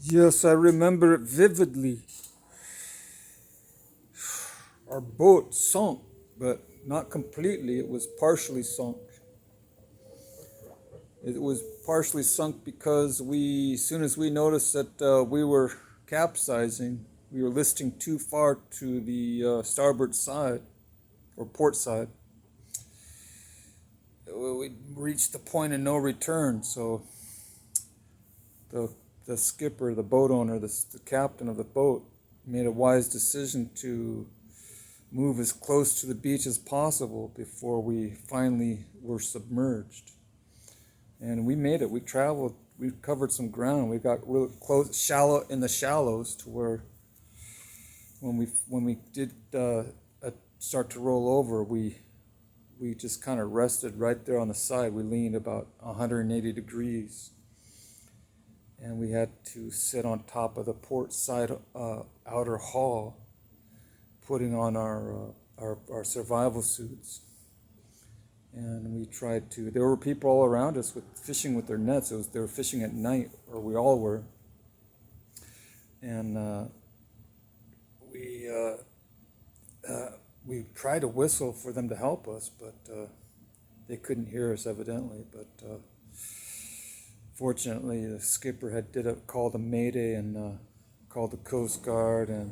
Yes, I remember it vividly. Our boat sunk, but not completely. It was partially sunk. It was partially sunk because as soon as we noticed that we were capsizing, we were listing too far to the starboard side or port side. We reached the point of no return. So the the skipper, the boat owner, the captain of the boat, made a wise decision to move as close to the beach as possible before we finally were submerged. And we made it. We traveled. We covered some ground. We got real close, shallow in the shallows, to where when we did start to roll over, we just kind of rested right there on the side. We leaned about 180 degrees, and we had to sit on top of the port side outer hull, putting on our survival suits. And we tried to. There were people all around us with fishing with their nets. They were fishing at night, or we all were. And we tried to whistle for them to help us, but they couldn't hear us evidently. But fortunately, the skipper had called a mayday and called the Coast Guard and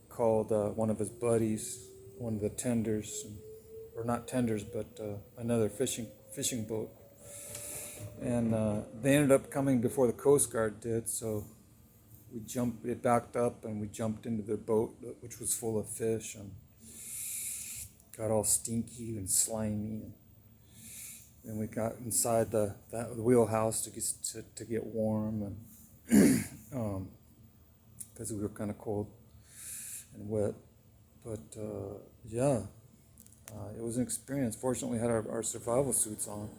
called one of his buddies, one of the tenders, or not tenders, but another fishing boat. And they ended up coming before the Coast Guard did, so it backed up and we jumped into the boat, which was full of fish, and got all stinky and slimy. And we got inside the wheelhouse to get warm, and because we were kind of cold and wet. But yeah, it was an experience. Fortunately, we had our survival suits on,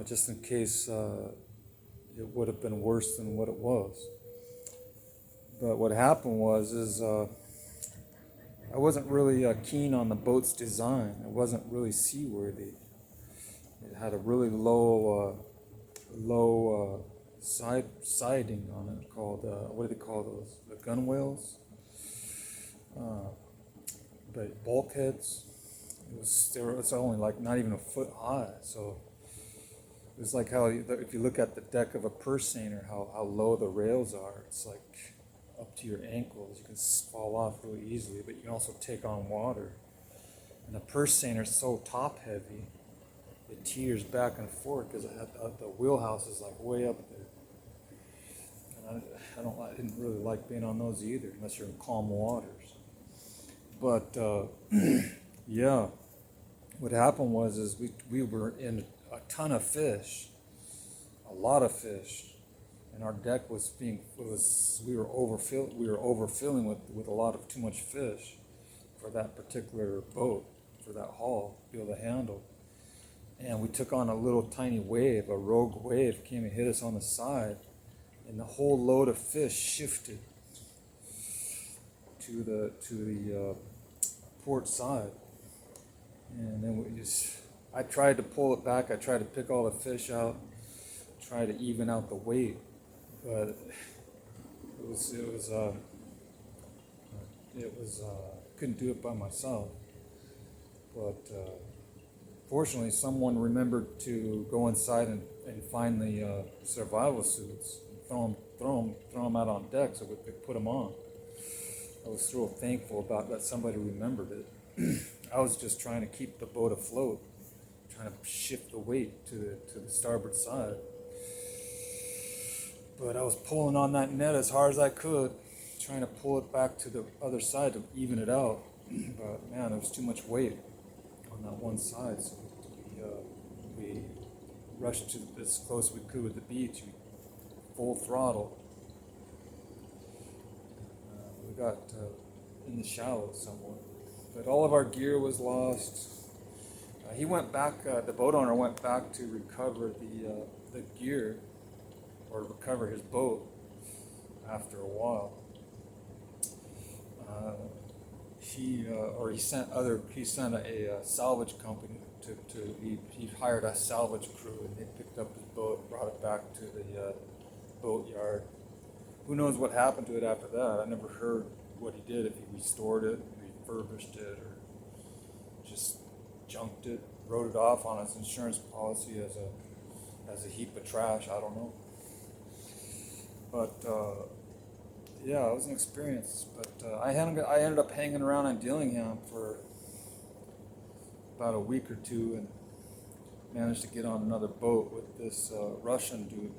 just in case it would have been worse than what it was. But what happened is I wasn't really keen on the boat's design. It wasn't really seaworthy. It had a really low siding on it called what do they call those? The gunwales. But bulkheads. It's only like not even a foot high. So it was like how if you look at the deck of a purse seiner, how low the rails are. It's like up to your ankles. You can fall off really easily, but you can also take on water. And the purse seiner is so top heavy, it teeters back and forth because the wheelhouse is like way up there. And I didn't really like being on those either, unless you're in calm waters. But yeah, what happened was we were in a ton of fish, a lot of fish. And our deck we were overfilling with a lot of too much fish for that particular boat, for that hull to be able to handle. And we took on a little tiny wave, a rogue wave came and hit us on the side, and the whole load of fish shifted to the port side. And then I tried to pull it back. I tried to pick all the fish out, try to even out the weight. But couldn't do it by myself. But fortunately, someone remembered to go inside and find the survival suits, and throw them out on deck so we could put them on. I was so thankful about that somebody remembered it. I was just trying to keep the boat afloat, trying to shift the weight to the starboard side. But I was pulling on that net as hard as I could, trying to pull it back to the other side to even it out. But man, there was too much weight on that one side, so we rushed to as close as we could with the beach, full throttle. We got in the shallows somewhat, but all of our gear was lost. He went back. The boat owner went back to recover the gear, or recover his boat after a while. He sent a salvage company he hired a salvage crew, and they picked up his boat, brought it back to the boat yard, who knows what happened to it after that. I never heard what he did, if he restored it, refurbished it, or just junked it, wrote it off on his insurance policy as a heap of trash. I don't know. But yeah, it was an experience. But I ended up hanging around in Dillingham for about a week or two and managed to get on another boat with this Russian dude.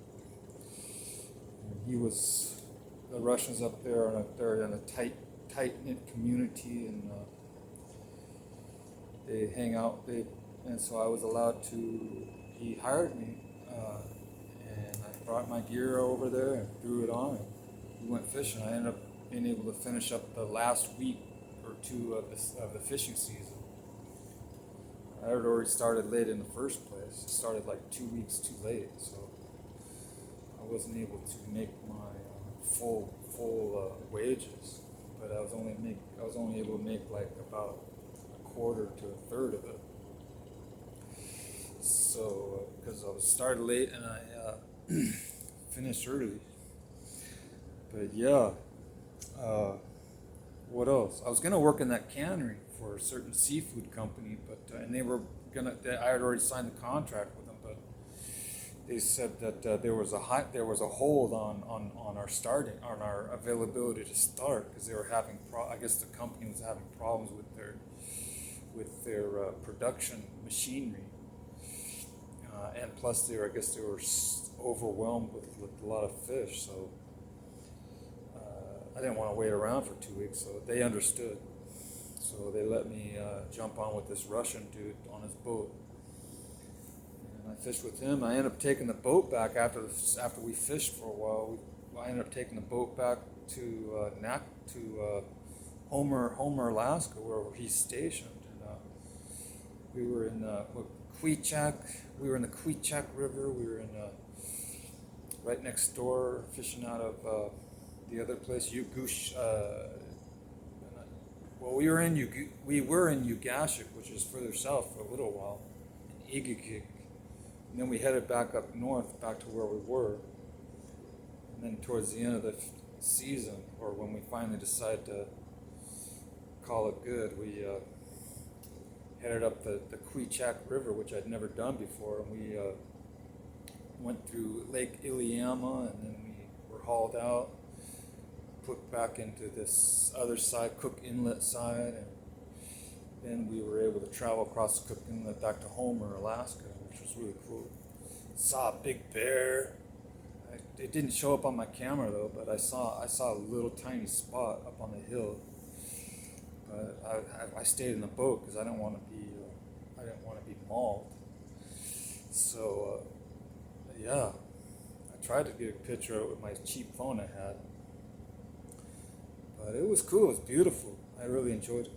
And the Russians up there, they're in a tight-knit community, and they hang out. And so I was allowed to. He hired me, and I brought my gear over there and threw it on. And we went fishing. I ended up being able to finish up the last week or two of the fishing season. I had already started late in the first place. It started like 2 weeks too late, so I wasn't able to make my full wages. But I was only able to make like about a quarter to a third of it. So because I was started late and I finished early. But yeah, what else? I was gonna work in that cannery for a certain seafood company, but and I had already signed the contract with them, but they said that there was a hold on our availability to start, because they were having I guess the company was having problems with their production machinery, and plus they were overwhelmed with a lot of fish, so I didn't want to wait around for 2 weeks, so they understood. So they let me jump on with this Russian dude on his boat, and I fished with him. I ended up taking the boat back after we fished for a while. I ended up taking the boat back to Homer, Alaska, where he's stationed. And we were in Queechak. We were in the Queechak River. We were in right next door, fishing out of the other place, Ugush. Well, we were in Ugashik, which is further south for a little while, in Igigik. And then we headed back up north, back to where we were. And then towards the end of the season, or when we finally decided to call it good, we headed up the Queechak River, which I'd never done before. And we went through Lake Iliamna, and then we were hauled out, put back into this other side, Cook Inlet side, and then we were able to travel across Cook Inlet back to Homer, Alaska, which was really cool. Saw a big bear. It didn't show up on my camera though, but I saw a little tiny spot up on the hill. But I stayed in the boat because I didn't want to be mauled. So yeah, I tried to get a picture of it with my cheap phone I had. But it was cool. It was beautiful. I really enjoyed it.